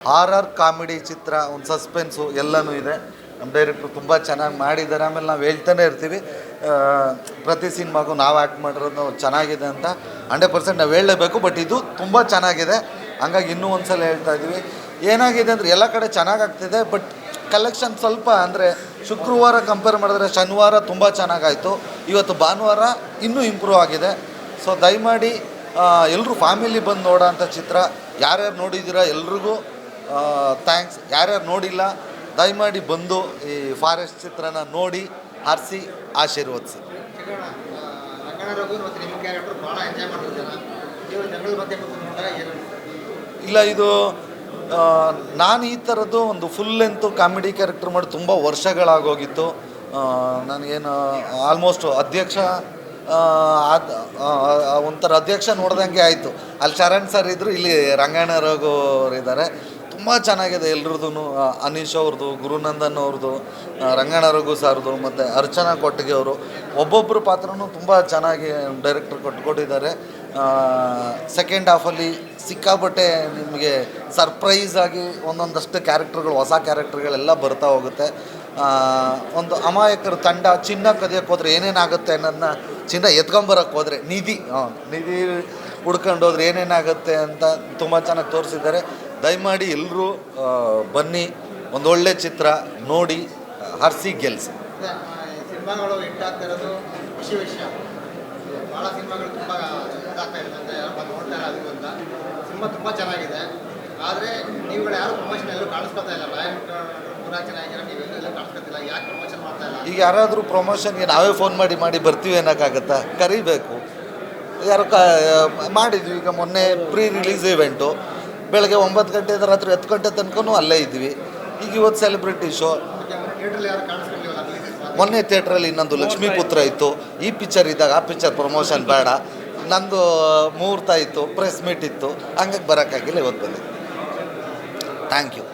Horror comedy ಚಿತ್ರ, ಒಂದು suspense ಎಲ್ಲನೂ ಇದೆ. ನಮ್ಮ ಡೈರೆಕ್ಟ್ರು ತುಂಬ ಚೆನ್ನಾಗಿ ಮಾಡಿದ್ದಾರೆ. ಆಮೇಲೆ ನಾವು ಹೇಳ್ತಾನೆ ಇರ್ತೀವಿ, ಪ್ರತಿ ಸಿನಿಮಾಗೂ ನಾವು ಆ್ಯಕ್ಟ್ ಮಾಡಿರೋದು ಚೆನ್ನಾಗಿದೆ ಅಂತ 100% ನಾವು ಹೇಳಲೇಬೇಕು. ಬಟ್ ಇದು ತುಂಬ ಚೆನ್ನಾಗಿದೆ, ಹಂಗಾಗಿ ಇನ್ನೂ ಒಂದು ಸಲ ಹೇಳ್ತಾ ಇದ್ದೀವಿ. ಏನಾಗಿದೆ ಅಂದರೆ ಎಲ್ಲ ಕಡೆ ಚೆನ್ನಾಗಾಗ್ತಿದೆ, ಬಟ್ ಕಲೆಕ್ಷನ್ ಸ್ವಲ್ಪ ಅಂದರೆ ಶುಕ್ರವಾರ ಕಂಪೇರ್ ಮಾಡಿದ್ರೆ ಶನಿವಾರ ತುಂಬ ಚೆನ್ನಾಗಾಯಿತು. ಇವತ್ತು ಭಾನುವಾರ ಇನ್ನೂ ಇಂಪ್ರೂವ್ ಆಗಿದೆ. ಸೊ ದಯಮಾಡಿ ಎಲ್ಲರೂ ಫ್ಯಾಮಿಲಿ ಬಂದು ನೋಡೋ ಅಂಥ ಚಿತ್ರ. ಯಾರ್ಯಾರು ನೋಡಿದ್ದೀರಾ ಎಲ್ರಿಗೂ ಥ್ಯಾಂಕ್ಸ್. ಯಾರ್ಯಾರು ನೋಡಿಲ್ಲ ದಯಮಾಡಿ ಬಂದು ಈ ಫಾರೆಸ್ಟ್ ಚಿತ್ರನ ನೋಡಿ ಹರಿಸಿ ಆಶೀರ್ವದಿಸಿ. ಇಲ್ಲ, ಇದು ನಾನು ಈ ಥರದ್ದು ಒಂದು ಫುಲ್ ಲೆಂತು ಕಾಮಿಡಿ ಕ್ಯಾರೆಕ್ಟರ್ ಮಾಡಿ ತುಂಬ ವರ್ಷಗಳಾಗೋಗಿತ್ತು. ನನಗೇನು ಆಲ್ಮೋಸ್ಟ್ ಅಧ್ಯಕ್ಷ ಒಂಥರ ಅಧ್ಯಕ್ಷ ನೋಡ್ದಂಗೆ ಆಯಿತು. ಅಲ್ಲಿ ಶರಣ್ ಸರ್ ಇದ್ದರು, ಇಲ್ಲಿ ರಂಗಣ್ಣ ರಘು ಅವರಿದ್ದಾರೆ. ತುಂಬ ಚೆನ್ನಾಗಿದೆ ಎಲ್ರದ್ದು. ಅನೀಶ್ ಅವ್ರದ್ದು, ಗುರುನಂದನ್ ಅವ್ರದ್ದು, ರಂಗಣ್ಣ ರಘು ಸರ್ದು ಮತ್ತು ಅರ್ಚನಾ ಕೊಟ್ಟಿಗೆ ಅವರು ಒಬ್ಬೊಬ್ಬರು ಪಾತ್ರನೂ ತುಂಬ ಚೆನ್ನಾಗಿ ಡೈರೆಕ್ಟರ್ ಕೊಟ್ಕೊಟ್ಟಿದ್ದಾರೆ. ಸೆಕೆಂಡ್ ಹಾಫಲ್ಲಿ ಸಿಕ್ಕಾಪಟ್ಟೆ ನಿಮಗೆ ಸರ್ಪ್ರೈಸ್ ಆಗಿ ಒಂದೊಂದಷ್ಟು ಕ್ಯಾರೆಕ್ಟರ್ಗಳು, ಹೊಸ ಕ್ಯಾರೆಕ್ಟರ್ಗಳೆಲ್ಲ ಬರ್ತಾ ಹೋಗುತ್ತೆ. ಒಂದು ಅಮಾಯಕರ ತಂಡ ಚಿನ್ನ ಕದಿಯೋಕ್ಕೆ ಹೋದ್ರೆ ಏನೇನಾಗುತ್ತೆ ಅನ್ನೋದನ್ನ, ಚಿನ್ನ ಎತ್ಕೊಂಬರೋಕ್ಕೆ ಹೋದರೆ ನಿಧಿ ಹುಡ್ಕೊಂಡೋದ್ರೆ ಏನೇನಾಗುತ್ತೆ ಅಂತ ತುಂಬ ಚೆನ್ನಾಗಿ ತೋರಿಸಿದ್ದಾರೆ. ದಯಮಾಡಿ ಎಲ್ಲರೂ ಬನ್ನಿ, ಒಂದೊಳ್ಳೆ ಚಿತ್ರ ನೋಡಿ ಹರಿಸಿ ಗೆಲ್ಲಿಸಿ. ಸಿನಿಮಾಗಳು ಹಿಟ್ಟಾಗ್ತಾ ಇರೋದು ಖುಷಿ ವಿಷಯ. ಭಾಳ ಸಿನಿಮಾಗಳು ತುಂಬ ಇದಾಗ್ತಾ ಇದೆ ಅಂತ ನೋಡ್ತಾ ಇರೋದು ಅಂತ. ಸಿನಿಮಾ ತುಂಬ ಚೆನ್ನಾಗಿದೆ, ಆದರೆ ನೀವುಗಳು ಯಾರು ಪ್ರಮೋಷನ್ ಎಲ್ಲೂ ಕಾಣಿಸ್ಕೊತಾ ಇಲ್ಲ. ಪೂರಾ ಚೆನ್ನಾಗಿರೋ ನೀವು ಎಲ್ಲೂ ಕಾಣಿಸ್ಕೊತಿಲ್ಲ. ಯಾಕೆ ಪ್ರಮೋಷನ್ ಮಾಡ್ತಾ ಇಲ್ಲ? ಈಗ ಯಾರಾದರೂ ಪ್ರಮೋಷನ್ಗೆ ನಾವೇ ಫೋನ್ ಮಾಡಿ ಬರ್ತೀವಿ ಅನ್ನೋಕ್ಕಾಗತ್ತಾ? ಕರಿಬೇಕು. ಯಾರು ಮಾಡಿದ್ವಿ. ಈಗ ಮೊನ್ನೆ ಪ್ರೀ ರಿಲೀಸ್ ಇವೆಂಟು ಬೆಳಗ್ಗೆ 9 ಗಂಟೆ ರಾತ್ರಿ 10 ಗಂಟೆ ತನಕನೂ ಅಲ್ಲೇ ಇದ್ವಿ. ಈಗ ಇವತ್ತು ಸೆಲೆಬ್ರಿಟಿ ಶೋ. ಮೊನ್ನೆ ಥಿಯೇಟ್ರಲ್ಲಿ ಇನ್ನೊಂದು ಲಕ್ಷ್ಮೀಪುತ್ರ ಇತ್ತು. ಈ ಪಿಕ್ಚರ್ ಇದ್ದಾಗ ಆ ಪಿಕ್ಚರ್ ಪ್ರಮೋಷನ್ ಬೇಡ, ನಂದು ಮುಹೂರ್ತ ಇತ್ತು, ಪ್ರೆಸ್ ಮೀಟ್ ಇತ್ತು, ಹಂಗಾಗಿ ಬರೋಕ್ಕಾಗಿಲ್ಲ. ಇವತ್ತು ಬಂದಿದ್ದು. Thank you.